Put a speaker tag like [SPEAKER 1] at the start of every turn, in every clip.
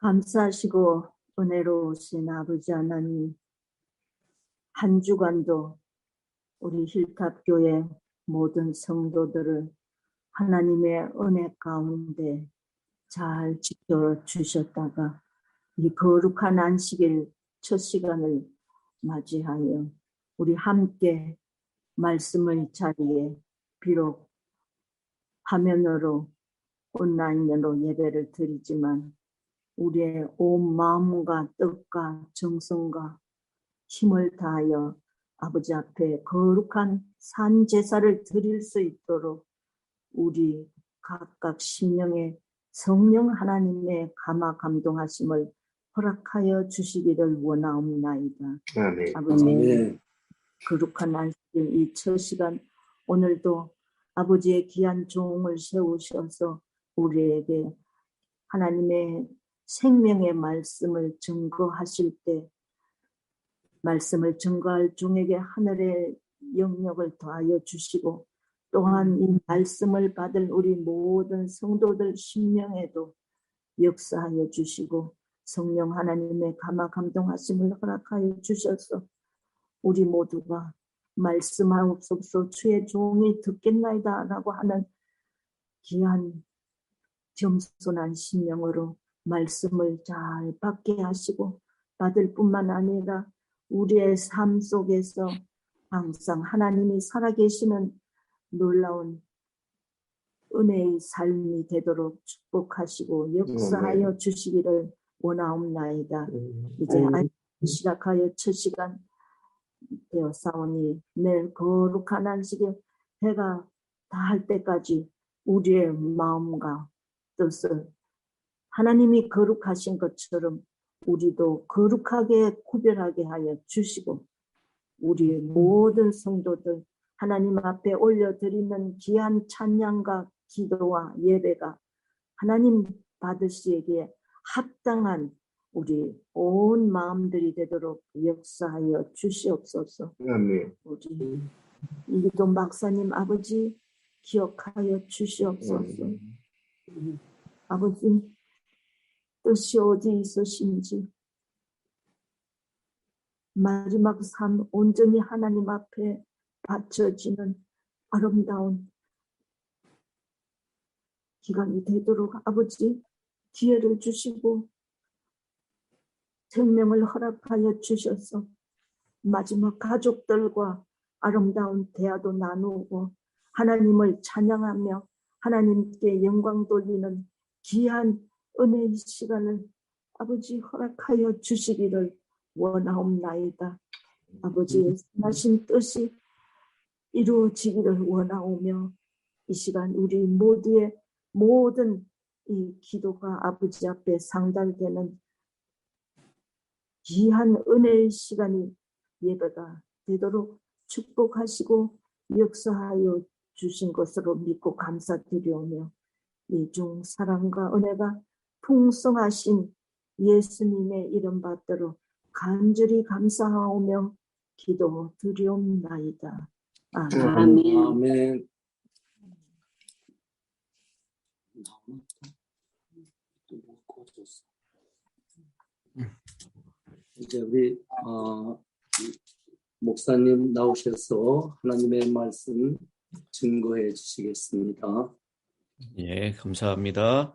[SPEAKER 1] 감사하시고 은혜로우신 아버지 하나님, 한 주간도 우리 힐탑교회 모든 성도들을 하나님의 은혜 가운데 잘 지켜주셨다가 이 거룩한 안식일 첫 시간을 맞이하여 우리 함께 말씀의 자리에 비록 화면으로 온라인으로 예배를 드리지만 우리의 온 마음과 뜻과 정성과 힘을 다하여 아버지 앞에 거룩한 산 제사를 드릴 수 있도록 우리 각각 심령에 성령 하나님의 감화 감동하심을 허락하여 주시기를 원하옵나이다.
[SPEAKER 2] 아멘.
[SPEAKER 1] 아버지,
[SPEAKER 2] 아멘.
[SPEAKER 1] 거룩한 안식일 이 첫 시간 오늘도 아버지의 귀한 종을 세우셔서 우리에게 하나님의 생명의 말씀을 증거하실 때 말씀을 증거할 종에게 하늘의 영역을 더하여 주시고 또한 이 말씀을 받을 우리 모든 성도들 심령에도 역사하여 주시고 성령 하나님의 감화 감동하심을 허락하여 주셔서 우리 모두가 말씀하옵소서 주의 종이 듣겠나이다 라고 하는 귀한 겸손한 심령으로 말씀을 잘 받게 하시고 받을 뿐만 아니라 우리의 삶 속에서 항상 하나님이 살아계시는 놀라운 은혜의 삶이 되도록 축복하시고 역사하여 주시기를 원하옵나이다. 이제 시작하여 첫 시간 되었사오니 내일 거룩한 안식에 해가 닿을 때까지 우리의 마음과 뜻을 하나님이 거룩하신 것처럼 우리도 거룩하게 구별하게 하여 주시고 우리의 모든 성도들 하나님 앞에 올려드리는 귀한 찬양과 기도와 예배가 하나님 받으시기에 합당한 우리 온 마음들이 되도록 역사하여 주시옵소서.
[SPEAKER 2] 아멘.
[SPEAKER 1] 우리 이기도 박사님 아버지 기억하여 주시옵소서. 아버지 뜻이 어디 있으신지 마지막 삶 온전히 하나님 앞에 바쳐지는 아름다운 기간이 되도록 아버지 기회를 주시고 생명을 허락하여 주셔서 마지막 가족들과 아름다운 대화도 나누고 하나님을 찬양하며 하나님께 영광 돌리는 귀한 은혜의 시간을 아버지 허락하여 주시기를 원하옵나이다. 아버지의 선하신 뜻이 이루어지기를 원하오며 이 시간 우리 모두의 모든 이 기도가 아버지 앞에 상달되는 귀한 은혜의 시간이 예배가 되도록 축복하시고 역사하여 주신 것으로 믿고 감사드리오며 이 중 사랑과 은혜가 풍성하신 예수님의 이름 받들어 간절히 감사하오며 기도드리옵나이다. 아멘.
[SPEAKER 2] 아멘. 이제 우리 목사님 나오셔서 하나님의 말씀 증거해 주시겠습니다.
[SPEAKER 3] 예, 감사합니다.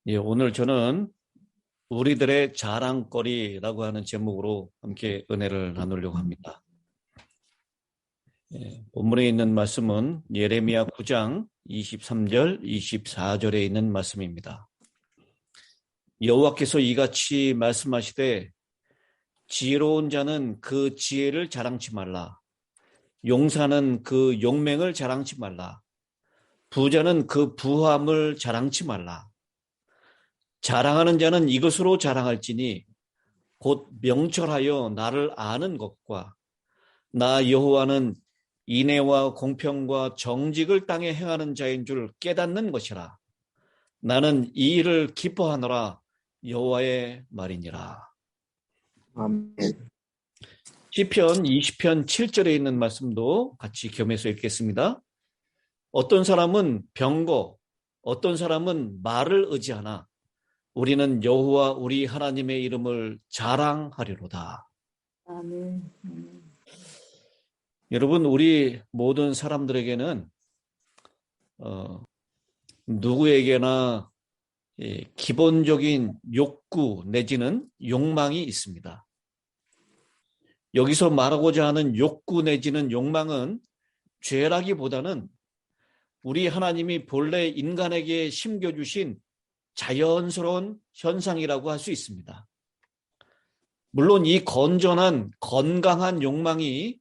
[SPEAKER 3] 예, 오늘 저는 우리들의 자랑거리라고 하는 제목으로 함께 은혜를 나누려고 합니다. 예, 본문에 있는 말씀은 예레미야 9장 23절, 24절에 있는 말씀입니다. 여호와께서 이같이 말씀하시되 지혜로운 자는 그 지혜를 자랑치 말라. 용사는 그 용맹을 자랑치 말라. 부자는 그 부함을 자랑치 말라. 자랑하는 자는 이것으로 자랑할지니 곧 명철하여 나를 아는 것과 나 여호와는 인애와 공평과 정직을 땅에 행하는 자인 줄 깨닫는 것이라. 나는 이 일을 기뻐하노라. 여호와의 말이니라.
[SPEAKER 4] 아멘.
[SPEAKER 3] 시편 20편 7절에 있는 말씀도 같이 겸해서 읽겠습니다. 어떤 사람은 병거, 어떤 사람은 말을 의지하나 우리는 여호와 우리 하나님의 이름을 자랑하리로다.
[SPEAKER 1] 아멘.
[SPEAKER 3] 여러분, 우리 모든 사람들에게는 누구에게나 기본적인 욕구 내지는 욕망이 있습니다. 여기서 말하고자 하는 욕구 내지는 욕망은 죄라기보다는 우리 하나님이 본래 인간에게 심겨주신 자연스러운 현상이라고 할 수 있습니다. 물론 이 건전한 건강한 욕망이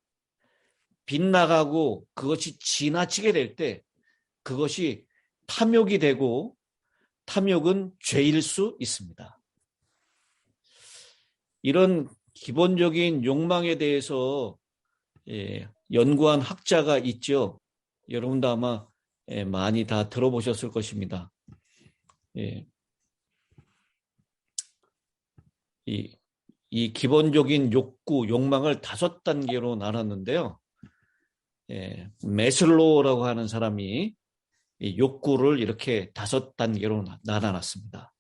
[SPEAKER 3] 빗나가고 그것이 지나치게 될 때 그것이 탐욕이 되고 탐욕은 죄일 수 있습니다. 이런 기본적인 욕망에 대해서 연구한 학자가 있죠. 여러분도 아마 많이 다 들어보셨을 것입니다. 이 기본적인 욕구, 욕망을 5단계로 나눴는데요. 메슬로우라고 하는 사람이 이 욕구를 이렇게 5단계로 나눠놨습니다.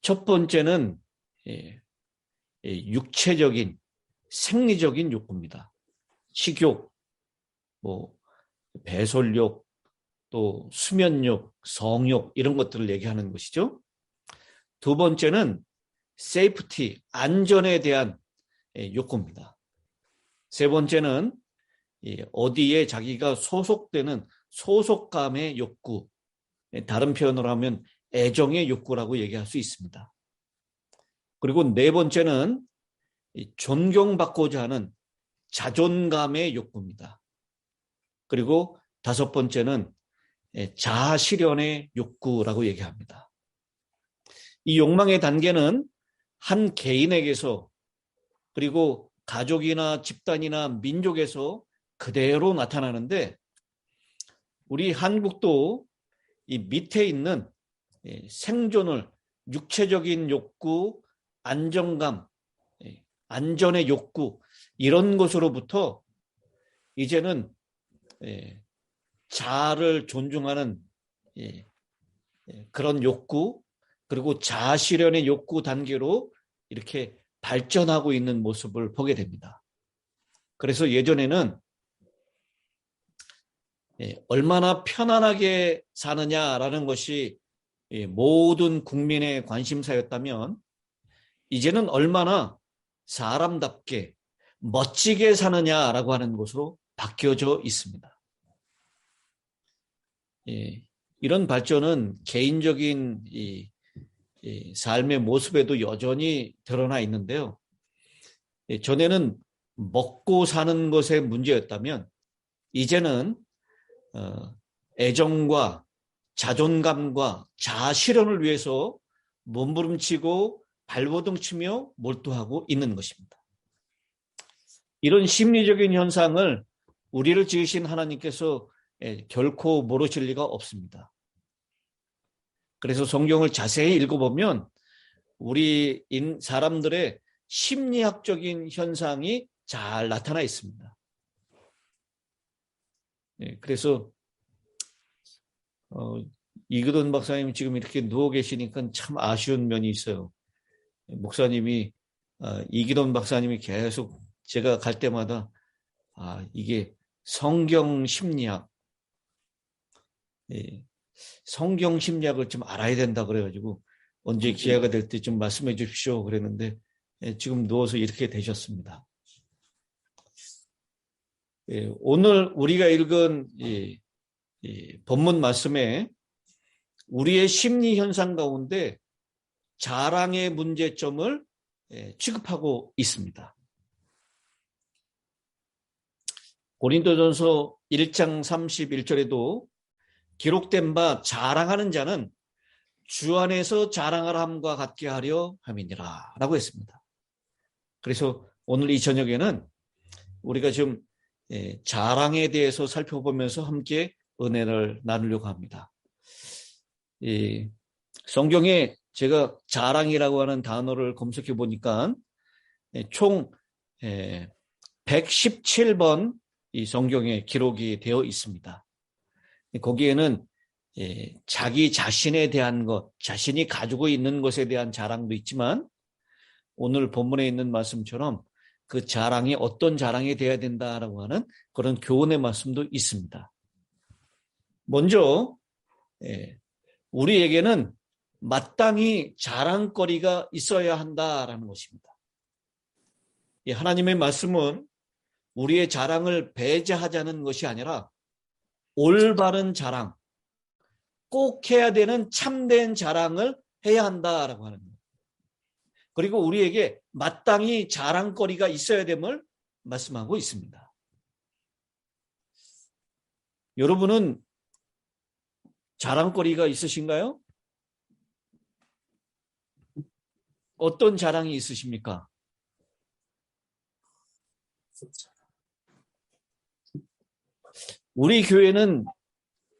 [SPEAKER 3] 첫 번째는 육체적인, 생리적인 욕구입니다. 식욕, 배설욕, 또 수면욕, 성욕 이런 것들을 얘기하는 것이죠. 두 번째는 세이프티, 안전에 대한 욕구입니다. 세 번째는 어디에 자기가 소속되는 소속감의 욕구, 다른 표현으로 하면 애정의 욕구라고 얘기할 수 있습니다. 그리고 네 번째는 존경받고자 하는 자존감의 욕구입니다. 그리고 5번째는 자아실현의 욕구라고 얘기합니다. 이 욕망의 단계는 한 개인에게서 그리고 가족이나 집단이나 민족에서 그대로 나타나는데 우리 한국도 이 밑에 있는 생존을 육체적인 욕구, 안정감, 안전의 욕구 이런 것으로부터 이제는 자아를 존중하는 그런 욕구 그리고 자아실현의 욕구 단계로 이렇게 발전하고 있는 모습을 보게 됩니다. 그래서 예전에는 얼마나 편안하게 사느냐라는 것이 모든 국민의 관심사였다면 이제는 얼마나 사람답게 멋지게 사느냐라고 하는 것으로 바뀌어져 있습니다. 이런 발전은 개인적인 이 삶의 모습에도 여전히 드러나 있는데요. 전에는 먹고 사는 것의 문제였다면 이제는 애정과 자존감과 자아실현을 위해서 몸부림치고 발버둥치며 몰두하고 있는 것입니다. 이런 심리적인 현상을 우리를 지으신 하나님께서 결코 모르실 리가 없습니다. 그래서 성경을 자세히 읽어보면 우리 사람들의 심리학적인 현상이 잘 나타나 있습니다. 그래서 이그돈 박사님 지금 이렇게 누워 계시니까 참 아쉬운 면이 있어요. 목사님이 이기돈 박사님이 계속 제가 갈 때마다 이게 성경 심리학, 성경 심리학을 좀 알아야 된다 그래가지고 언제 기회가 될 때 좀 말씀해 주십시오 그랬는데 지금 누워서 이렇게 되셨습니다. 오늘 우리가 읽은 이 본문 말씀에 우리의 심리 현상 가운데 자랑의 문제점을 취급하고 있습니다. 고린도전서 1장 31절에도 기록된 바 자랑하는 자는 주 안에서 자랑을 함과 같게 하려 함이니라 라고 했습니다. 그래서 오늘 이 저녁에는 우리가 좀 자랑에 대해서 살펴보면서 함께 은혜를 나누려고 합니다. 성경에 제가 자랑이라고 하는 단어를 검색해 보니까 총 117번 이 성경에 기록이 되어 있습니다. 거기에는 자기 자신에 대한 것, 자신이 가지고 있는 것에 대한 자랑도 있지만 오늘 본문에 있는 말씀처럼 그 자랑이 어떤 자랑이 되어야 된다라고 하는 그런 교훈의 말씀도 있습니다. 먼저 우리에게는 마땅히 자랑거리가 있어야 한다라는 것입니다. 이 하나님의 말씀은 우리의 자랑을 배제하자는 것이 아니라 올바른 자랑, 꼭 해야 되는 참된 자랑을 해야 한다라고 하는 거예요. 그리고 우리에게 마땅히 자랑거리가 있어야 됨을 말씀하고 있습니다. 여러분은 자랑거리가 있으신가요? 어떤 자랑이 있으십니까? 우리 교회는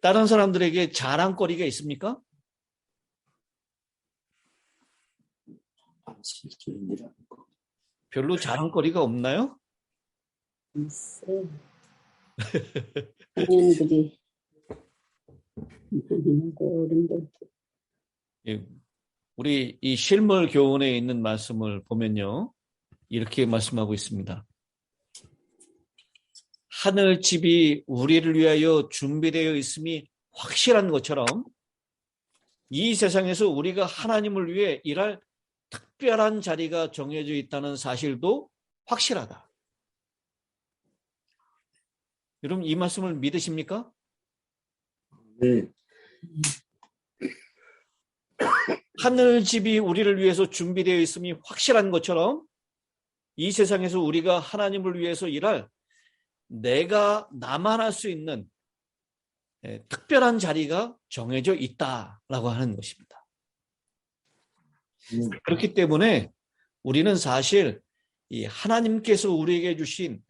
[SPEAKER 3] 다른 사람들에게 자랑거리가 있습니까? 별로 자랑거리가 없나요?
[SPEAKER 5] 있어요. 청년들이 어른들.
[SPEAKER 3] 우리 이 실물 교훈에 있는 말씀을 보면요, 이렇게 말씀하고 있습니다. 하늘집이 우리를 위하여 준비되어 있음이 확실한 것처럼 이 세상에서 우리가 하나님을 위해 일할 특별한 자리가 정해져 있다는 사실도 확실하다. 여러분 이 말씀을 믿으십니까?
[SPEAKER 2] 네.
[SPEAKER 3] 하늘집이 우리를 위해서 준비되어 있음이 확실한 것처럼 이 세상에서 우리가 하나님을 위해서 일할 내가 나만 할 수 있는 특별한 자리가 정해져 있다라고 하는 것입니다. 그렇기 때문에 우리는 사실 이 하나님께서 우리에게 주신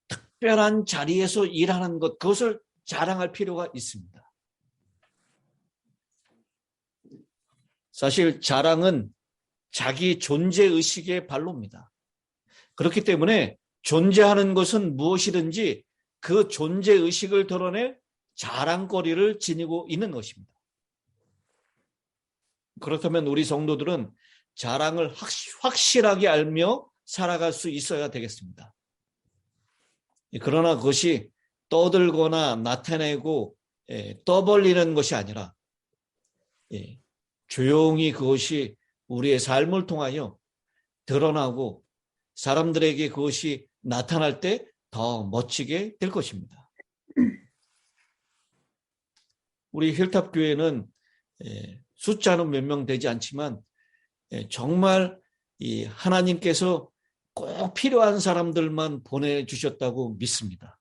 [SPEAKER 3] 특별한 자리에서 일하는 것, 그것을 자랑할 필요가 있습니다. 사실 자랑은 자기 존재의식의 발로입니다. 그렇기 때문에 존재하는 것은 무엇이든지 그 존재의식을 드러낼 자랑거리를 지니고 있는 것입니다. 그렇다면 우리 성도들은 자랑을 확실하게 알며 살아갈 수 있어야 되겠습니다. 그러나 그것이 떠들거나 나타내고 떠벌리는 것이 아니라 조용히 그것이 우리의 삶을 통하여 드러나고 사람들에게 그것이 나타날 때 더 멋지게 될 것입니다. 우리 힐탑교회는 숫자는 몇 명 되지 않지만 정말 이 하나님께서 꼭 필요한 사람들만 보내주셨다고 믿습니다.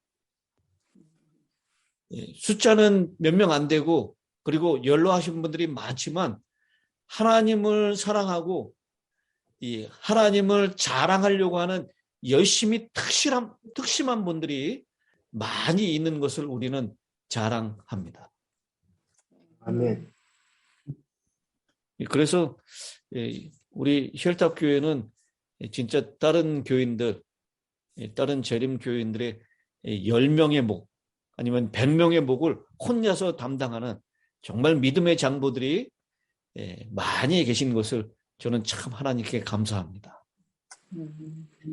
[SPEAKER 3] 숫자는 몇 명 안 되고 그리고 연로하신 분들이 많지만 하나님을 사랑하고 이 하나님을 자랑하려고 하는 열심히 특심한 분들이 많이 있는 것을 우리는 자랑합니다.
[SPEAKER 4] 아멘.
[SPEAKER 3] 그래서 우리 혈탑교회는 진짜 다른 교인들, 다른 재림 교인들의 10명의 목 아니면 100명의 목을 혼자서 담당하는 정말 믿음의 장로들이 많이 계신 것을 저는 참 하나님께 감사합니다.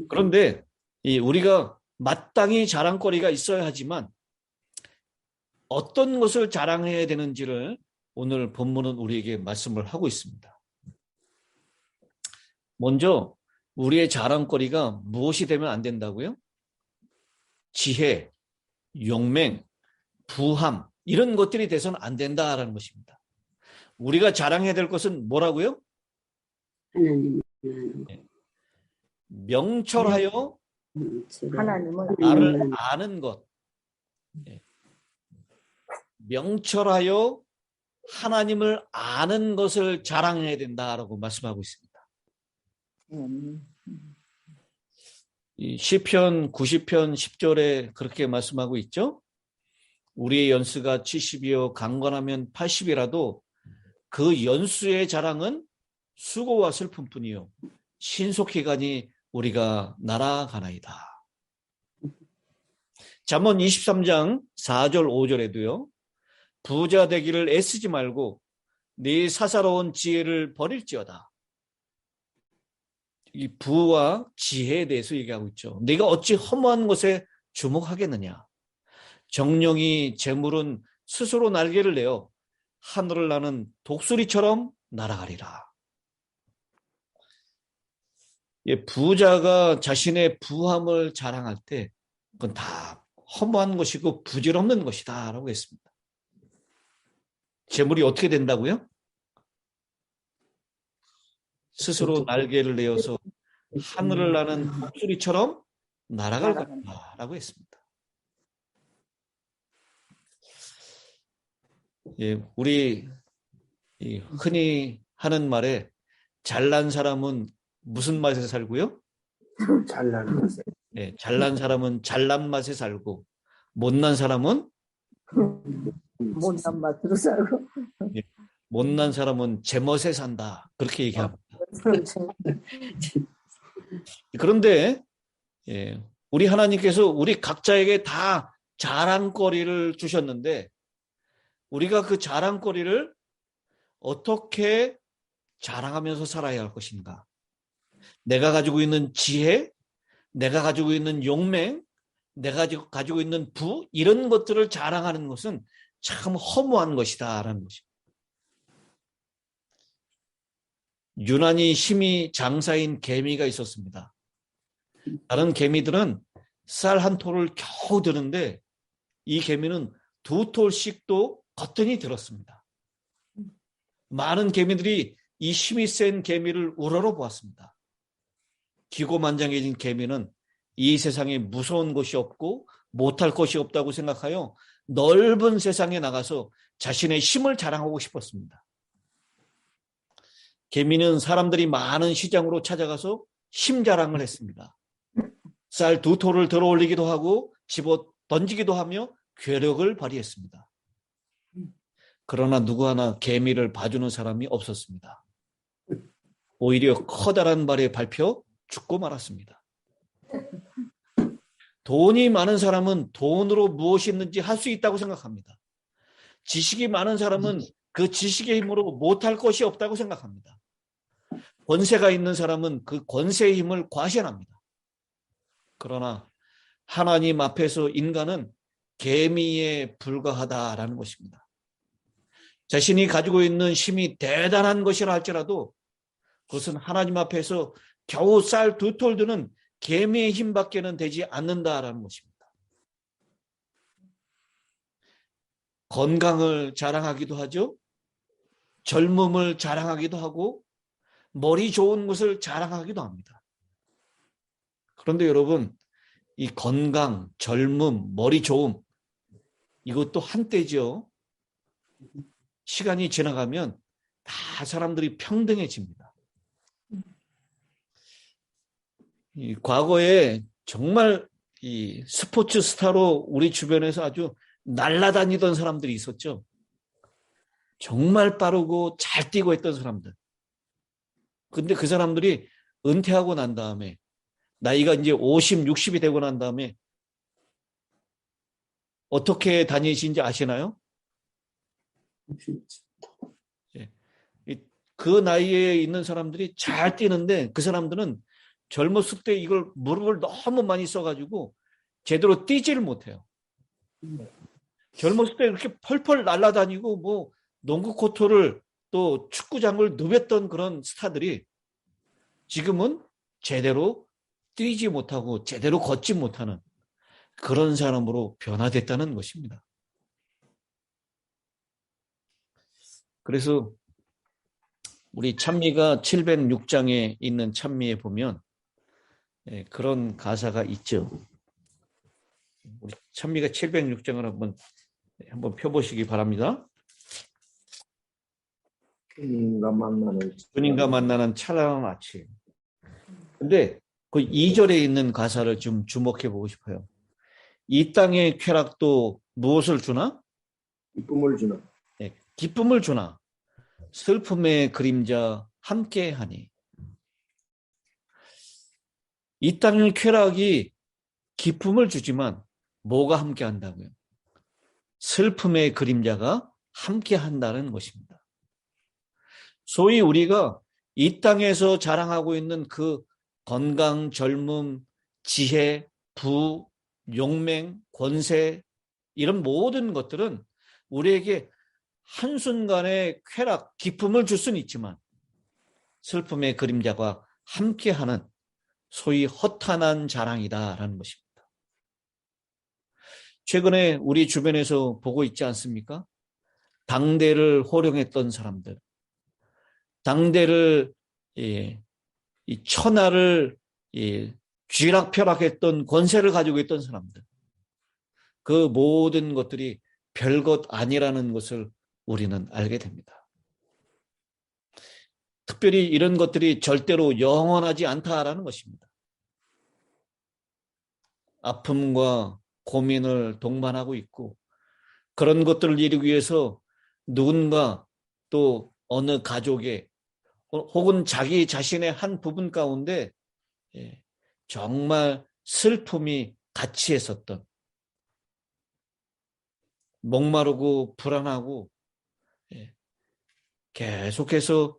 [SPEAKER 3] 그런데 우리가 마땅히 자랑거리가 있어야 하지만 어떤 것을 자랑해야 되는지를 오늘 본문은 우리에게 말씀을 하고 있습니다. 먼저 우리의 자랑거리가 무엇이 되면 안 된다고요? 지혜, 용맹, 부함 이런 것들이 돼서는 안 된다라는 것입니다. 우리가 자랑해야 될 것은 뭐라고요?
[SPEAKER 5] 하나님
[SPEAKER 3] 명철하여
[SPEAKER 1] 하나님을
[SPEAKER 3] 나를 아는 것. 명철하여 하나님을 아는 것을 자랑해야 된다라고 말씀하고 있습니다. 이 시편 90편 10절에 그렇게 말씀하고 있죠. 우리의 연수가 70이요 강건하면 80이라도 그 연수의 자랑은 수고와 슬픔뿐이요 신속히 가니 우리가 날아가나이다. 잠언 23장 4절 5절에도요. 부자 되기를 애쓰지 말고 네 사사로운 지혜를 버릴지어다. 이 부와 지혜에 대해서 얘기하고 있죠. 네가 어찌 허무한 것에 주목하겠느냐. 정령이 재물은 스스로 날개를 내어 하늘을 나는 독수리처럼 날아가리라. 부자가 자신의 부함을 자랑할 때 그건 다 허무한 것이고 부질없는 것이다 라고 했습니다. 재물이 어떻게 된다고요? 스스로 날개를 내어서 하늘을 나는 독수리처럼 날아갈 것이다 라고 했습니다. 우리 흔히 하는 말에 잘난 사람은 무슨 맛에 살고요?
[SPEAKER 4] 잘난 맛에.
[SPEAKER 3] 네, 잘난 사람은 잘난 맛에 살고 못난 사람은
[SPEAKER 1] 못난 맛으로 살고.
[SPEAKER 3] 못난 사람은 제멋에 산다. 그렇게 얘기합니다. 그런데 우리 하나님께서 우리 각자에게 다 자랑거리를 주셨는데 우리가 그 자랑거리를 어떻게 자랑하면서 살아야 할 것인가? 내가 가지고 있는 지혜, 내가 가지고 있는 용맹, 내가 가지고 있는 부 이런 것들을 자랑하는 것은 참 허무한 것이다 라는 것입니다. 유난히 힘이 장사인 개미가 있었습니다. 다른 개미들은 쌀 한 톨을 겨우 드는데 이 개미는 2톨씩도 거뜬히 들었습니다. 많은 개미들이 이 힘이 센 개미를 우러러 보았습니다. 기고만장해진 개미는 이 세상에 무서운 것이 없고 못할 것이 없다고 생각하여 넓은 세상에 나가서 자신의 힘을 자랑하고 싶었습니다. 개미는 사람들이 많은 시장으로 찾아가서 힘 자랑을 했습니다. 쌀 2톨을 들어 올리기도 하고 집어 던지기도 하며 괴력을 발휘했습니다. 그러나 누구 하나 개미를 봐주는 사람이 없었습니다. 오히려 커다란 발에 밟혀 죽고 말았습니다. 돈이 많은 사람은 돈으로 무엇이 있는지 할 수 있다고 생각합니다. 지식이 많은 사람은 그 지식의 힘으로 못할 것이 없다고 생각합니다. 권세가 있는 사람은 그 권세의 힘을 과시합니다. 그러나 하나님 앞에서 인간은 개미에 불과하다라는 것입니다. 자신이 가지고 있는 힘이 대단한 것이라 할지라도 그것은 하나님 앞에서 겨우 쌀 2톨 드는 개미의 힘밖에는 되지 않는다라는 것입니다. 건강을 자랑하기도 하죠. 젊음을 자랑하기도 하고 머리 좋은 것을 자랑하기도 합니다. 그런데 여러분, 이 건강, 젊음, 머리 좋음 이것도 한때죠. 시간이 지나가면 다 사람들이 평등해집니다. 이 과거에 정말 이 스포츠 스타로 우리 주변에서 아주 날아다니던 사람들이 있었죠. 정말 빠르고 잘 뛰고 했던 사람들. 근데 그 사람들이 은퇴하고 난 다음에 나이가 이제 50, 60이 되고 난 다음에 어떻게 다니시는지 아시나요? 그 나이에 있는 사람들이 잘 뛰는데 그 사람들은 젊었을 때 이걸 무릎을 너무 많이 써가지고 제대로 뛰지를 못해요. 젊었을 때 이렇게 펄펄 날아다니고 뭐 농구 코트를 또 축구장을 누볐던 그런 스타들이 지금은 제대로 뛰지 못하고 제대로 걷지 못하는 그런 사람으로 변화됐다는 것입니다. 그래서 우리 찬미가 706장에 있는 찬미에 보면 그런 가사가 있죠. 우리 찬미가 706장을 한번 펴보시기 바랍니다. 주님과 만나는 찬란한 아침. 근데 그 2절에 있는 가사를 좀 주목해 보고 싶어요. 이 땅의 쾌락도 무엇을 주나?
[SPEAKER 4] 기쁨을 주나.
[SPEAKER 3] 네, 기쁨을 주나. 슬픔의 그림자 함께하니. 이 땅의 쾌락이 기쁨을 주지만 뭐가 함께한다고요? 슬픔의 그림자가 함께한다는 것입니다. 소위 우리가 이 땅에서 자랑하고 있는 그 건강, 젊음, 지혜, 부, 용맹, 권세, 이런 모든 것들은 우리에게 한순간의 쾌락, 기쁨을 줄 수는 있지만 슬픔의 그림자가 함께하는 소위 허탄한 자랑이다라는 것입니다. 최근에 우리 주변에서 보고 있지 않습니까? 당대를 호령했던 사람들, 당대를 이 천하를 쥐락펴락했던 권세를 가지고 있던 사람들, 그 모든 것들이 별것 아니라는 것을 우리는 알게 됩니다. 특별히 이런 것들이 절대로 영원하지 않다라는 것입니다. 아픔과 고민을 동반하고 있고, 그런 것들을 이루기 위해서 누군가 또 어느 가족의 혹은 자기 자신의 한 부분 가운데 정말 슬픔이 같이 했었던, 목마르고 불안하고 계속해서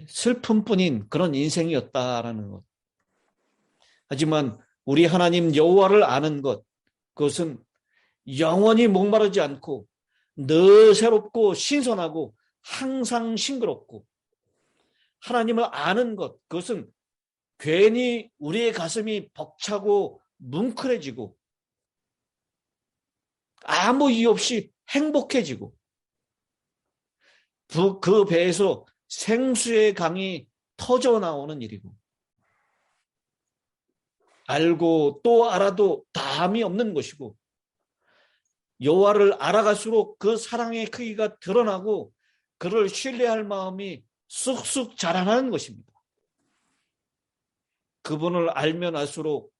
[SPEAKER 3] 슬픔뿐인 그런 인생이었다라는 것. 하지만 우리 하나님 여호와를 아는 것, 그것은 영원히 목마르지 않고 늘 새롭고 신선하고 항상 싱그럽고, 하나님을 아는 것, 그것은 괜히 우리의 가슴이 벅차고 뭉클해지고 아무 이유 없이 행복해지고 그 배에서 생수의 강이 터져 나오는 일이고, 알고 또 알아도 다함이 없는 것이고, 여호와를 알아갈수록 그 사랑의 크기가 드러나고 그를 신뢰할 마음이 쑥쑥 자라나는 것입니다. 그분을 알면 알수록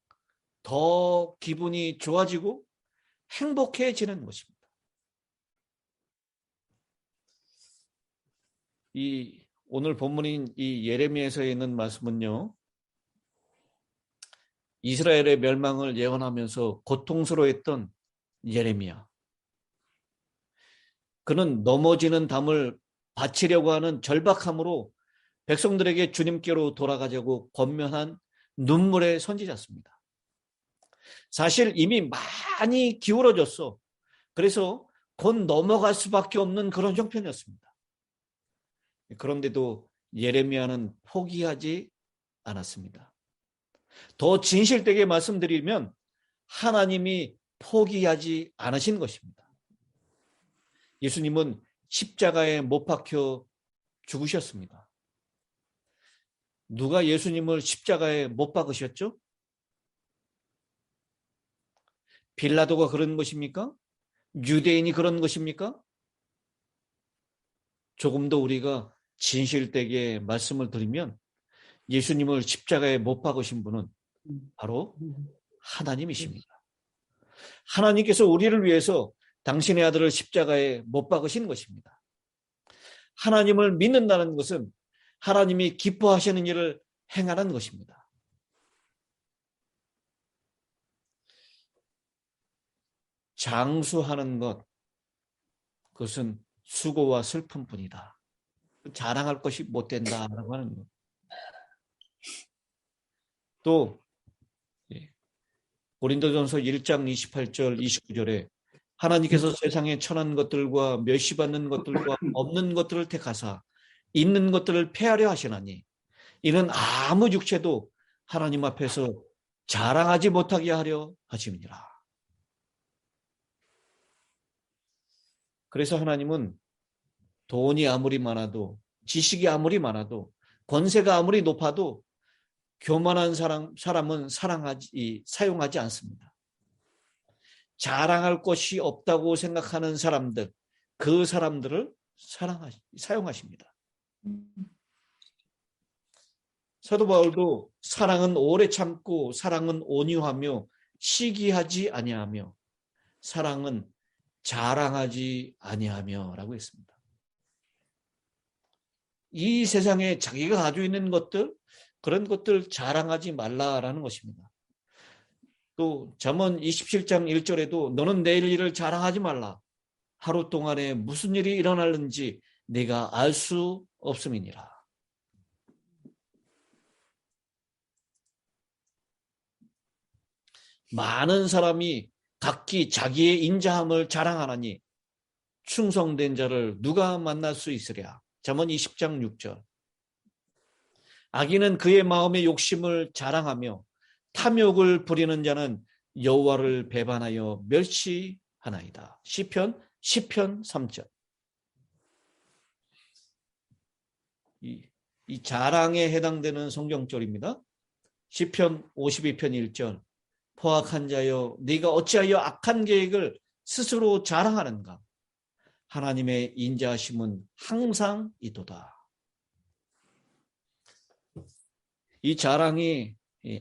[SPEAKER 3] 더 기분이 좋아지고 행복해지는 것입니다. 오늘 본문인 이 예레미야서에 있는 말씀은요, 이스라엘의 멸망을 예언하면서 고통스러워했던 예레미야. 그는 넘어지는 담을 바치려고 하는 절박함으로 백성들에게 주님께로 돌아가자고 권면한 눈물의 선지자였습니다. 사실 이미 많이 기울어졌어. 그래서 곧 넘어갈 수밖에 없는 그런 형편이었습니다. 그런데도 예레미야는 포기하지 않았습니다. 더 진실되게 말씀드리면 하나님이 포기하지 않으신 것입니다. 예수님은 십자가에 못 박혀 죽으셨습니다. 누가 예수님을 십자가에 못 박으셨죠? 빌라도가 그런 것입니까? 유대인이 그런 것입니까? 조금 더 우리가 진실되게 말씀을 드리면 예수님을 십자가에 못 박으신 분은 바로 하나님이십니다. 하나님께서 우리를 위해서 당신의 아들을 십자가에 못 박으신 것입니다. 하나님을 믿는다는 것은 하나님이 기뻐하시는 일을 행하는 것입니다. 장수하는 것, 그것은 수고와 슬픔뿐이다. 자랑할 것이 못 된다라고 하는 것. 또 고린도전서 1장 28절 29절에 하나님께서 세상에 천한 것들과 멸시받는 것들과 없는 것들을 택하사 있는 것들을 폐하려 하시나니 이는 아무 육체도 하나님 앞에서 자랑하지 못하게 하려 하심이니라. 그래서 하나님은 돈이 아무리 많아도, 지식이 아무리 많아도, 권세가 아무리 높아도 교만한 사람은 사용하지 않습니다. 자랑할 것이 없다고 생각하는 사람들, 그 사람들을 사용하십니다. 사도 바울도 사랑은 오래 참고 사랑은 온유하며 시기하지 아니하며 사랑은 자랑하지 아니하며 라고 했습니다. 이 세상에 자기가 가지고 있는 것들, 그런 것들 자랑하지 말라라는 것입니다. 또 잠언 27장 1절에도 너는 내일 일을 자랑하지 말라. 하루 동안에 무슨 일이 일어날는지 네가 알 수 없음이니라. 많은 사람이 각기 자기의 인자함을 자랑하나니 충성된 자를 누가 만날 수 있으랴. 잠언 20장 6절. 악인은 그의 마음의 욕심을 자랑하며 탐욕을 부리는 자는 여호와를 배반하여 멸시하나이다. 시편 3절. 이 자랑에 해당되는 성경절입니다. 시편 52편 1절. 포악한 자여 네가 어찌하여 악한 계획을 스스로 자랑하는가. 하나님의 인자하심은 항상 있도다. 이 자랑이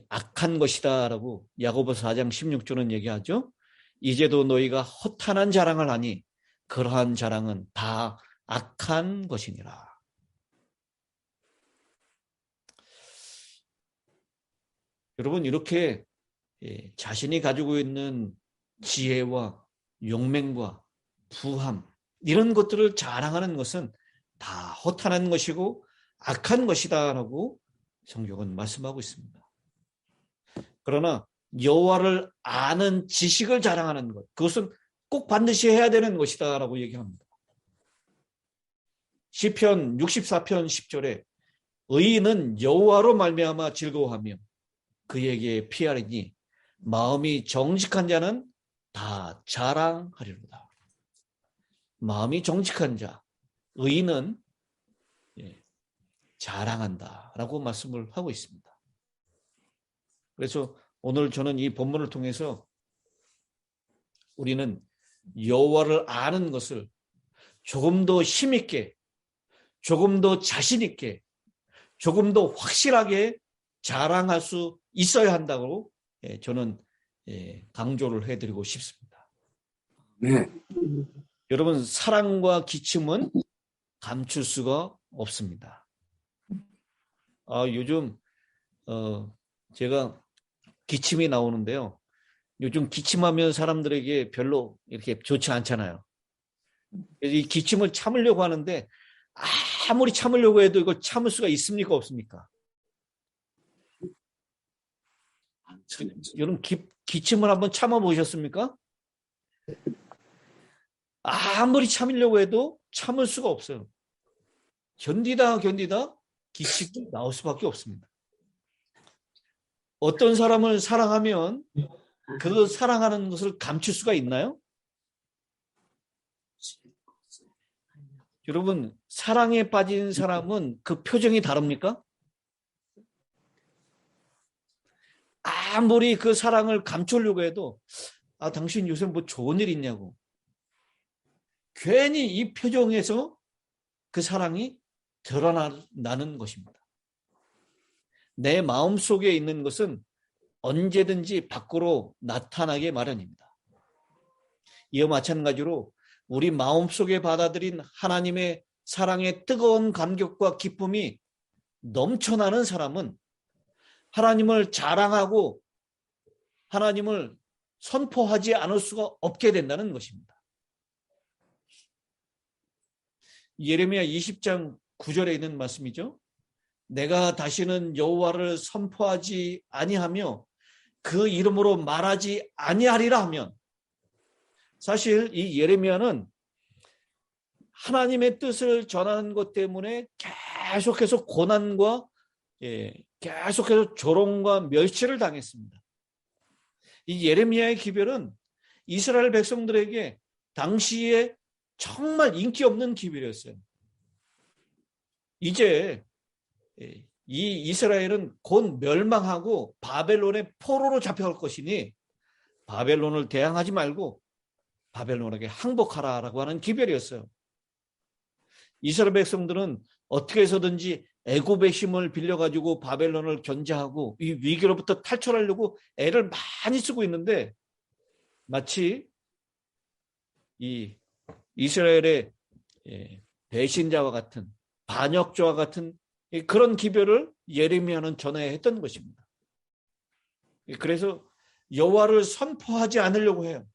[SPEAKER 3] 악한 것이다 라고 야고보서 4장 16절은 얘기하죠. 이제도 너희가 허탄한 자랑을 하니 그러한 자랑은 다 악한 것이니라. 여러분, 이렇게 자신이 가지고 있는 지혜와 용맹과 부함, 이런 것들을 자랑하는 것은 다 허탄한 것이고 악한 것이다 라고 성경은 말씀하고 있습니다. 그러나 여호와를 아는 지식을 자랑하는 것, 그것은 꼭 반드시 해야 되는 것이다 라고 얘기합니다. 시편 64편 10절에 의인은 여호와로 말미암아 즐거워하며 그에게 피하리니 마음이 정직한 자는 다 자랑하리로다. 마음이 정직한 자, 의인은 자랑한다라고 말씀을 하고 있습니다. 그래서 오늘 저는 이 본문을 통해서 우리는 여호와를 아는 것을 조금 더 힘있게, 조금 더 자신 있게, 조금 더 확실하게 자랑할 수 있어야 한다고 저는 강조를 해드리고 싶습니다.
[SPEAKER 2] 네.
[SPEAKER 3] 여러분, 사랑과 기침은 감출 수가 없습니다. 요즘 제가 기침이 나오는데요. 요즘 기침하면 사람들에게 별로 이렇게 좋지 않잖아요. 그래서 이 기침을 참으려고 하는데 아무리 참으려고 해도 이걸 참을 수가 있습니까, 없습니까? 여러분, 기침을 한번 참아보셨습니까? 아무리 참으려고 해도 참을 수가 없어요. 견디다 기침이 나올 수밖에 없습니다. 어떤 사람을 사랑하면 그 사랑하는 것을 감출 수가 있나요? 여러분, 사랑에 빠진 사람은 그 표정이 다릅니까? 아무리 그 사랑을 감추려고 해도 당신 요새 뭐 좋은 일 있냐고. 괜히 이 표정에서 그 사랑이 드러나는 것입니다. 내 마음속에 있는 것은 언제든지 밖으로 나타나게 마련입니다. 이와 마찬가지로 우리 마음속에 받아들인 하나님의 사랑의 뜨거운 감격과 기쁨이 넘쳐나는 사람은 하나님을 자랑하고 하나님을 선포하지 않을 수가 없게 된다는 것입니다. 예레미야 20장 9절에 있는 말씀이죠. 내가 다시는 여호와를 선포하지 아니하며 그 이름으로 말하지 아니하리라 하면, 사실 이 예레미야는 하나님의 뜻을 전하는 것 때문에 계속해서 고난과 계속해서 조롱과 멸시를 당했습니다. 이 예레미야의 기별은 이스라엘 백성들에게 당시에 정말 인기 없는 기별이었어요. 이제 이 이스라엘은 곧 멸망하고 바벨론의 포로로 잡혀갈 것이니 바벨론을 대항하지 말고 바벨론에게 항복하라라고 하는 기별이었어요. 이스라엘 백성들은 어떻게 해서든지 애굽의 힘을 빌려가지고 바벨론을 견제하고 이 위기로부터 탈출하려고 애를 많이 쓰고 있는데, 마치 이 이스라엘의 배신자와 같은 반역죄와 같은 그런 기별을 예레미야는 전해야 했던 것입니다. 그래서 여호와를 선포하지 않으려고 해요.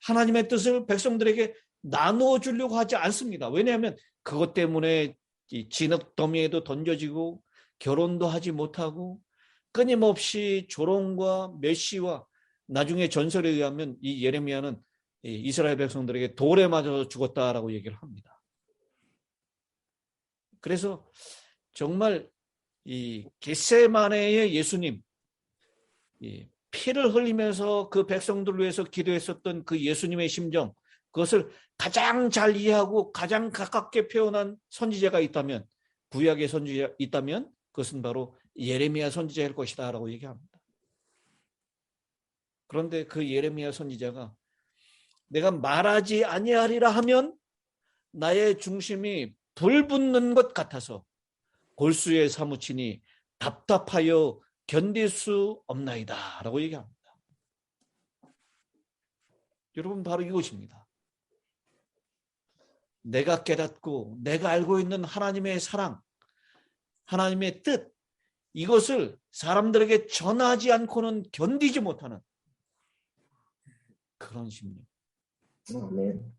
[SPEAKER 3] 하나님의 뜻을 백성들에게 나누어 주려고 하지 않습니다. 왜냐하면 그것 때문에 진흙더미에도 던져지고 결혼도 하지 못하고 끊임없이 조롱과 멸시와 나중에 전설에 의하면 이 예레미야는 이스라엘 백성들에게 돌에 맞아서 죽었다라고 얘기를 합니다. 그래서 정말 이 겟세마네의 예수님, 피를 흘리면서 그 백성들을 위해서 기도했었던 그 예수님의 심정, 그것을 가장 잘 이해하고 가장 가깝게 표현한 선지자가 있다면, 구약의 선지자가 있다면 그것은 바로 예레미야 선지자일 것이다 라고 얘기합니다. 그런데 그 예레미야 선지자가 내가 말하지 아니하리라 하면 나의 중심이 불붙는 것 같아서 골수에 사무치니 답답하여 견딜 수 없나이다 라고 얘기합니다. 여러분, 바로 이것입니다. 내가 깨닫고 내가 알고 있는 하나님의 사랑, 하나님의 뜻, 이것을 사람들에게 전하지 않고는 견디지 못하는 그런 심령.
[SPEAKER 4] 아멘.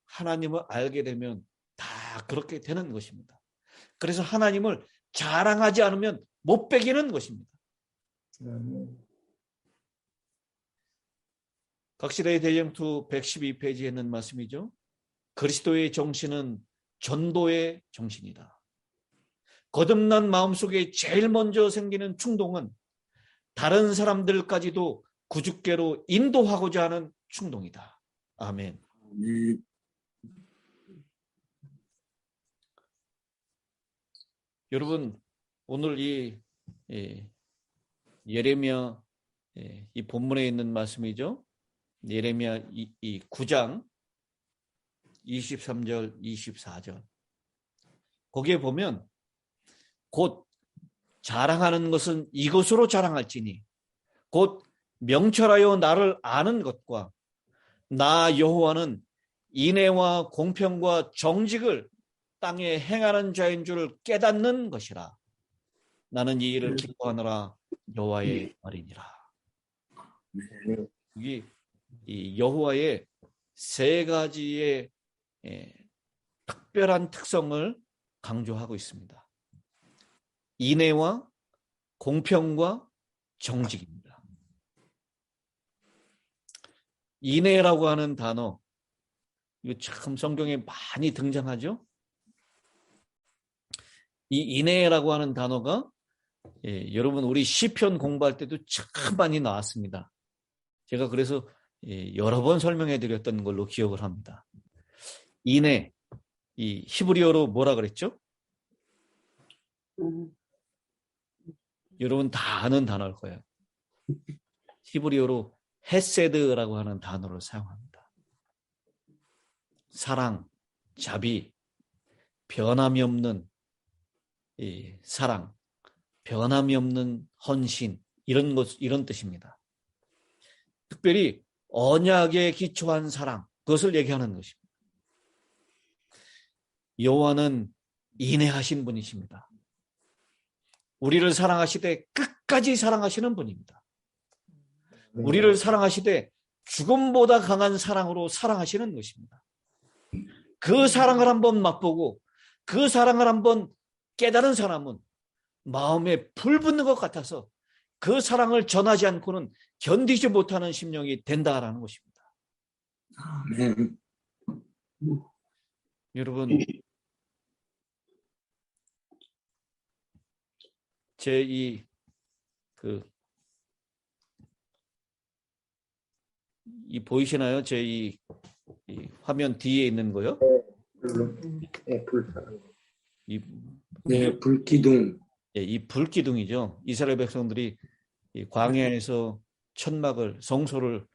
[SPEAKER 3] 하나님을 알게 되면 다 그렇게 되는 것입니다. 그래서 하나님을 자랑하지 않으면 못 배기는 것입니다. 각시대의 대쟁투 112페이지에 있는 말씀이죠. 그리스도의 정신은 전도의 정신이다. 거듭난 마음속에 제일 먼저 생기는 충동은 다른 사람들까지도 구주께로 인도하고자 하는 충동이다. 아멘. 여러분, 오늘 이 예레미야 이 본문에 있는 말씀이죠. 예레미야 이 9장 23절 24절 거기에 보면 곧 자랑하는 것은 이것으로 자랑할지니 곧 명철하여 나를 아는 것과 나 여호와는 인애와 공평과 정직을 땅에 행하는 자인 줄 깨닫는 것이라. 나는 이 일을 기뻐하노라 여호와의 말이니라. 여기 이 여호와의 세 가지의 특별한 특성을 강조하고 있습니다. 인애와 공평과 정직입니다. 인애라고 하는 단어, 이거 참 성경에 많이 등장하죠. 이 인애라고 하는 단어가 여러분 우리 시편 공부할 때도 참 많이 나왔습니다. 제가 그래서 여러 번 설명해 드렸던 걸로 기억을 합니다. 인애, 이 히브리어로 뭐라 그랬죠? 여러분 다 아는 단어일 거예요. 히브리어로 헤세드라고 하는 단어를 사용합니다. 사랑, 자비, 변함이 없는 사랑, 변함이 없는 헌신, 이런 뜻입니다. 특별히 언약에 기초한 사랑, 그것을 얘기하는 것입니다. 여호와는 인애하신 분이십니다. 우리를 사랑하시되 끝까지 사랑하시는 분입니다. 우리를 사랑하시되 죽음보다 강한 사랑으로 사랑하시는 것입니다. 그 사랑을 한번 맛보고 그 사랑을 한번 깨달은 사람은 마음에 불 붙는 것 같아서 그 사랑을 전하지 않고는 견디지 못하는 심령이 된다라는 것입니다.
[SPEAKER 4] 아멘.
[SPEAKER 3] 여러분, 제 이 보이시나요? 제 이 화면 뒤에 있는 거요?
[SPEAKER 4] 불기둥.
[SPEAKER 3] 이 불기둥이죠. 이스라엘 백성들이 이 광야에서 천막을, 성소를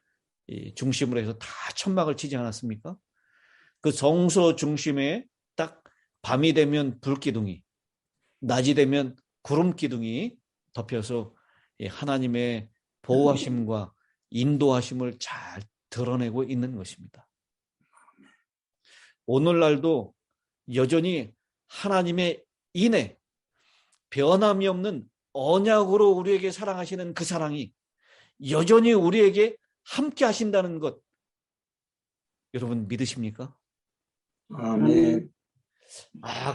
[SPEAKER 3] 중심으로 해서 다 천막을 치지 않았습니까? 그 성소 중심에 딱 밤이 되면 불기둥이, 낮이 되면 구름기둥이 덮여서 하나님의 보호하심과 인도하심을 잘 드러내고 있는 것입니다. 오늘날도 여전히 하나님의 인애, 변함이 없는 언약으로 우리에게 사랑하시는 그 사랑이 여전히 우리에게 함께 하신다는 것, 여러분 믿으십니까?
[SPEAKER 4] 아멘.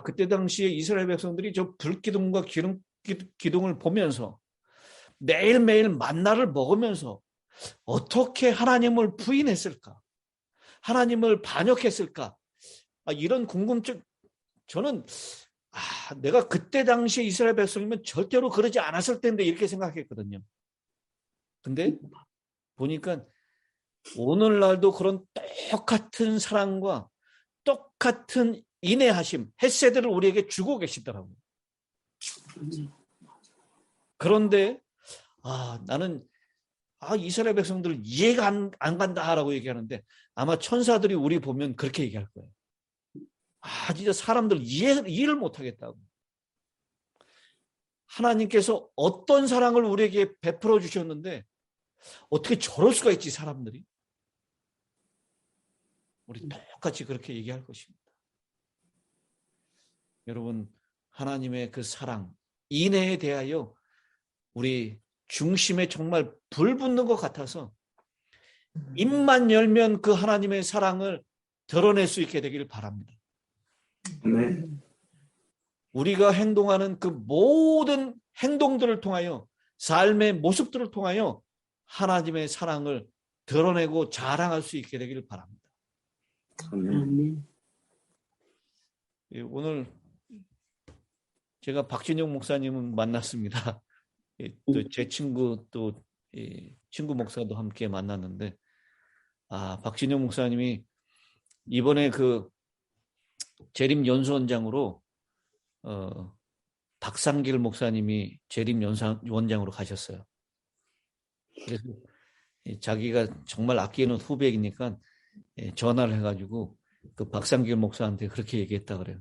[SPEAKER 3] 그때 당시에 이스라엘 백성들이 저 불기둥과 기둥을 보면서 매일매일 만나를 먹으면서 어떻게 하나님을 부인했을까? 하나님을 반역했을까? 이런 궁금증, 저는 내가 그때 당시에 이스라엘 백성이면 절대로 그러지 않았을 텐데 이렇게 생각했거든요. 근데 보니까 오늘날도 그런 똑같은 사랑과 똑같은 인내하심, 헤세드를 우리에게 주고 계시더라고요. 그런데 나는 이스라엘 백성들 이해가 안 간다라고 얘기하는데 아마 천사들이 우리 보면 그렇게 얘기할 거예요. 진짜 사람들 이해를 못하겠다고. 하나님께서 어떤 사랑을 우리에게 베풀어 주셨는데 어떻게 저럴 수가 있지 사람들이. 우리 똑같이 그렇게 얘기할 것입니다. 여러분, 하나님의 그 사랑, 인애에 대하여 우리 중심에 정말 불 붙는 것 같아서 입만 열면 그 하나님의 사랑을 드러낼 수 있게 되길 바랍니다.
[SPEAKER 4] 네.
[SPEAKER 3] 우리가 행동하는 그 모든 행동들을 통하여, 삶의 모습들을 통하여 하나님의 사랑을 드러내고 자랑할 수 있게 되길 바랍니다.
[SPEAKER 5] 아멘.
[SPEAKER 3] 오늘 제가 박진영 목사님은 만났습니다. 또 제 친구 친구 목사도 함께 만났는데 박진영 목사님이 이번에 그 재림 연수원장으로 박상길 목사님이 재림 연수원장으로 가셨어요. 그래서 자기가 정말 아끼는 후배이니까 전화를 해가지고 그 박상길 목사한테 그렇게 얘기했다 그래요.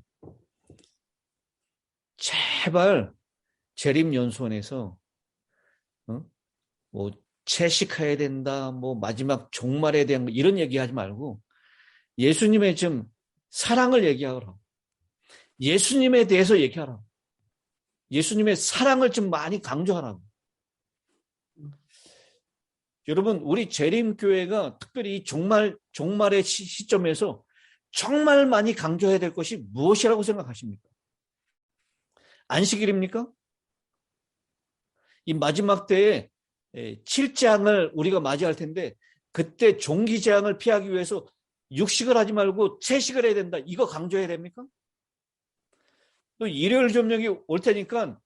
[SPEAKER 3] 제발 재림연수원에서 뭐 채식해야 된다, 뭐 마지막 종말에 대한 이런 얘기하지 말고 예수님의 좀 사랑을 얘기하라. 예수님에 대해서 얘기하라. 예수님의 사랑을 좀 많이 강조하라고. 여러분, 우리 재림교회가 특별히 종말의 시점에서 정말 많이 강조해야 될 것이 무엇이라고 생각하십니까? 안식일입니까? 이 마지막 때에 7장을 우리가 맞이할 텐데 그때 종기재앙을 피하기 위해서 육식을 하지 말고 채식을 해야 된다. 이거 강조해야 됩니까? 또 일요일 점령이 올 테니까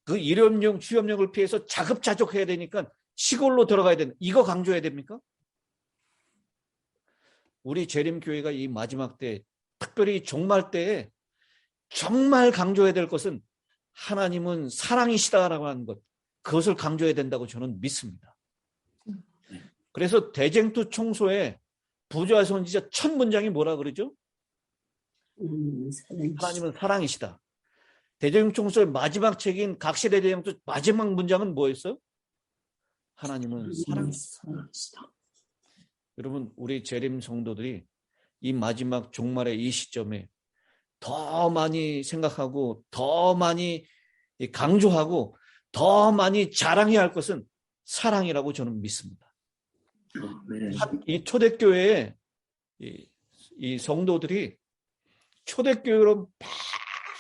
[SPEAKER 3] 그 일요일 주염령을 피해서 자급자족해야 되니까 시골로 들어가야 된다. 이거 강조해야 됩니까? 우리 재림교회가 이 마지막 때, 특별히 종말 때에 정말 강조해야 될 것은 하나님은 사랑이시다라고 하는 것, 그것을 강조해야 된다고 저는 믿습니다. 그래서 대쟁투 총소에 부조와 선지자 첫 문장이 뭐라 그러죠? 하나님은 사랑이시다. 대쟁투 총소의 마지막 책인 각시대 대쟁투 마지막 문장은 뭐였어요? 하나님은 사랑이시다. 여러분, 우리 재림 성도들이 이 마지막 종말의 이 시점에 더 많이 생각하고 더 많이 강조하고 더 많이 자랑해야 할 것은 사랑이라고 저는 믿습니다. 이 초대교회에 이 성도들이 초대교회로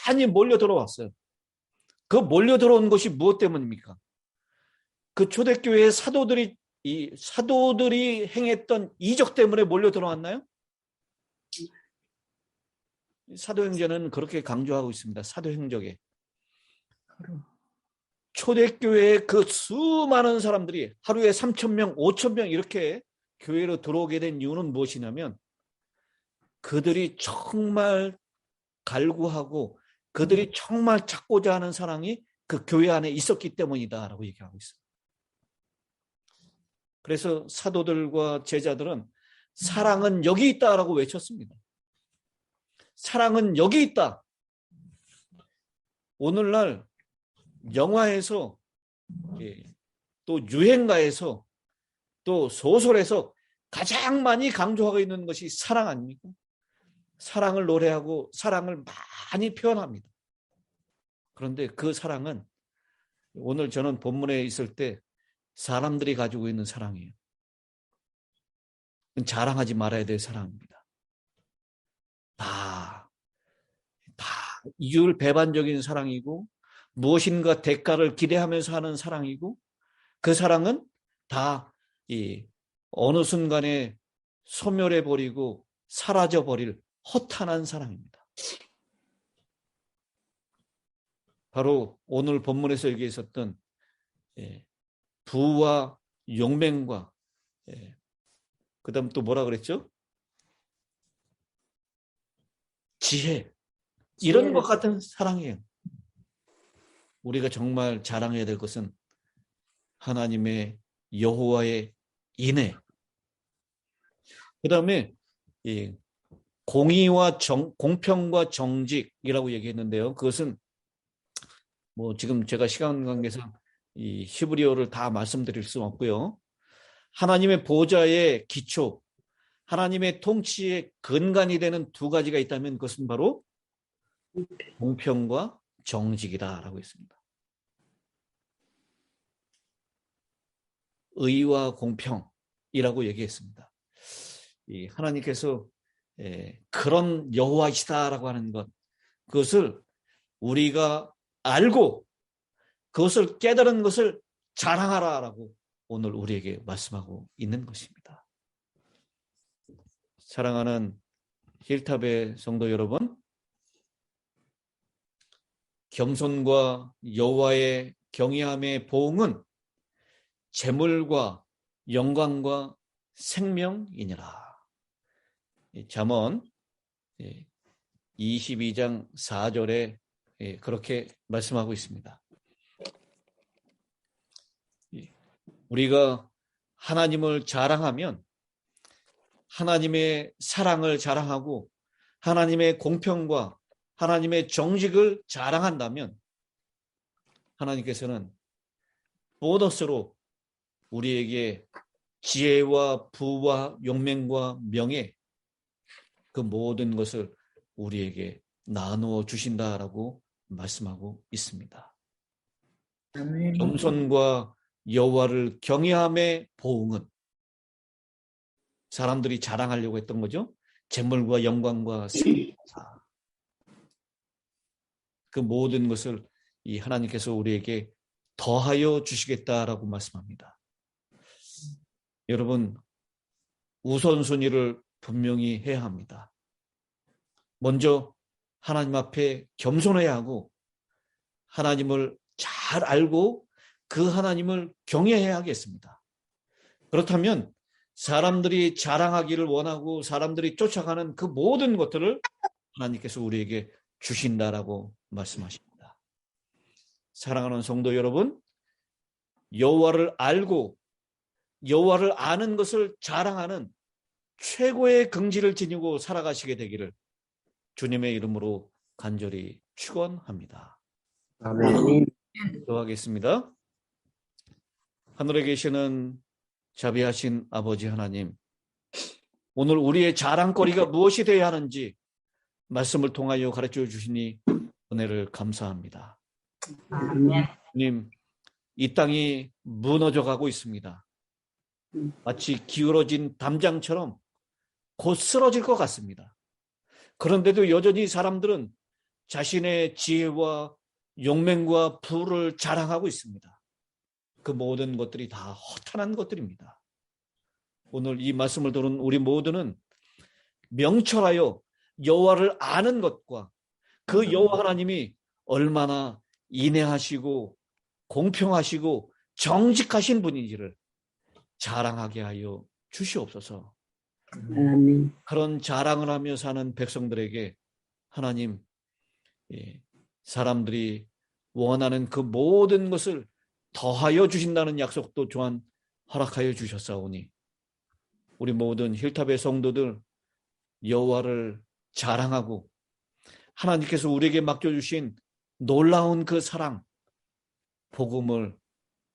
[SPEAKER 3] 많이 몰려 들어왔어요. 그 몰려 들어온 것이 무엇 때문입니까? 그 초대교회의 사도들이 행했던 이적 때문에 몰려 들어왔나요? 사도행전은 그렇게 강조하고 있습니다. 사도행적에. 초대교회의 그 수많은 사람들이 하루에 3,000명, 5,000명 이렇게 교회로 들어오게 된 이유는 무엇이냐면 그들이 정말 갈구하고 그들이 정말 찾고자 하는 사랑이 그 교회 안에 있었기 때문이다라고 얘기하고 있습니다. 그래서 사도들과 제자들은 사랑은 여기 있다라고 외쳤습니다. 사랑은 여기 있다. 오늘날 영화에서 또 유행가에서 또 소설에서 가장 많이 강조하고 있는 것이 사랑 아닙니까? 사랑을 노래하고 사랑을 많이 표현합니다. 그런데 그 사랑은 오늘 저는 본문에 있을 때 사람들이 가지고 있는 사랑이에요. 자랑하지 말아야 될 사랑입니다. 다 이율배반적인 사랑이고 무엇인가 대가를 기대하면서 하는 사랑이고 그 사랑은 다 어느 순간에 소멸해버리고 사라져버릴 허탄한 사랑입니다. 바로 오늘 본문에서 얘기했었던 부와 용맹과 그 다음 또 뭐라 그랬죠? 지혜. 이런 것 같은 사랑이에요. 우리가 정말 자랑해야 될 것은 하나님의 여호와의 인애. 그 다음에 공의와 공평과 정직이라고 얘기했는데요. 그것은 뭐 지금 제가 시간 관계상 이 히브리어를 다 말씀드릴 수 없고요. 하나님의 보좌의 기초, 하나님의 통치의 근간이 되는 두 가지가 있다면 그것은 바로 공평과 정직이다라고 했습니다. 의와 공평이라고 얘기했습니다. 이 하나님께서 그런 여호와이시다라고 하는 것, 그것을 우리가 알고 그것을 깨달은 것을 자랑하라라고 오늘 우리에게 말씀하고 있는 것입니다. 사랑하는 힐탑의 성도 여러분, 겸손과 여호와의 경외함의 보응은 재물과 영광과 생명이니라. 잠언 22장 4절에 그렇게 말씀하고 있습니다. 우리가 하나님을 자랑하면 하나님의 사랑을 자랑하고 하나님의 공평과 하나님의 정직을 자랑한다면 하나님께서는 보너스로 우리에게 지혜와 부와 용맹과 명예 그 모든 것을 우리에게 나누어 주신다라고 말씀하고 있습니다. 겸손과 여호와를 경외함의 보응은 사람들이 자랑하려고 했던 거죠. 재물과 영광과 생명사. 그 모든 것을 이 하나님께서 우리에게 더하여 주시겠다라고 말씀합니다. 여러분, 우선순위를 분명히 해야 합니다. 먼저 하나님 앞에 겸손해야 하고 하나님을 잘 알고 그 하나님을 경외해야 하겠습니다. 그렇다면 사람들이 자랑하기를 원하고 사람들이 쫓아가는 그 모든 것들을 하나님께서 우리에게 주신다라고 말씀하십니다. 사랑하는 성도 여러분, 여호와를 알고 여호와를 아는 것을 자랑하는 최고의 긍지를 지니고 살아가시게 되기를 주님의 이름으로 간절히 축원합니다.
[SPEAKER 5] 아멘.
[SPEAKER 3] 기도하겠습니다. 하늘에 계시는 자비하신 아버지 하나님, 오늘 우리의 자랑거리가 무엇이 되어야 하는지 말씀을 통하여 가르쳐 주시니 은혜를 감사합니다.
[SPEAKER 5] 아멘.
[SPEAKER 3] 주님, 이 땅이 무너져 가고 있습니다. 마치 기울어진 담장처럼 곧 쓰러질 것 같습니다. 그런데도 여전히 사람들은 자신의 지혜와 용맹과 부를 자랑하고 있습니다. 그 모든 것들이 다 허탄한 것들입니다. 오늘 이 말씀을 들은 우리 모두는 명철하여 여호와를 아는 것과 그 여호와 하나님이 얼마나 인애하시고 공평하시고 정직하신 분인지를 자랑하게 하여 주시옵소서.
[SPEAKER 5] 아멘.
[SPEAKER 3] 그런 자랑을 하며 사는 백성들에게 하나님, 사람들이 원하는 그 모든 것을 더하여 주신다는 약속도 또한 허락하여 주셨사오니 우리 모든 힐탑의 성도들 여호와를 자랑하고 하나님께서 우리에게 맡겨주신 놀라운 그 사랑, 복음을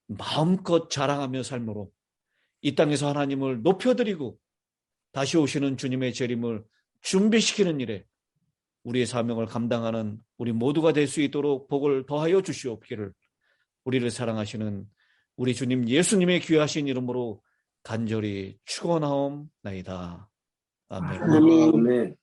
[SPEAKER 3] 마음껏 자랑하며 삶으로 이 땅에서 하나님을 높여드리고 다시 오시는 주님의 재림을 준비시키는 일에 우리의 사명을 감당하는 우리 모두가 될 수 있도록 복을 더하여 주시옵기를 우리를 사랑하시는 우리 주님 예수님의 귀하신 이름으로 간절히 축원하옵나이다. 아멘.
[SPEAKER 5] 아멘.
[SPEAKER 4] 아멘.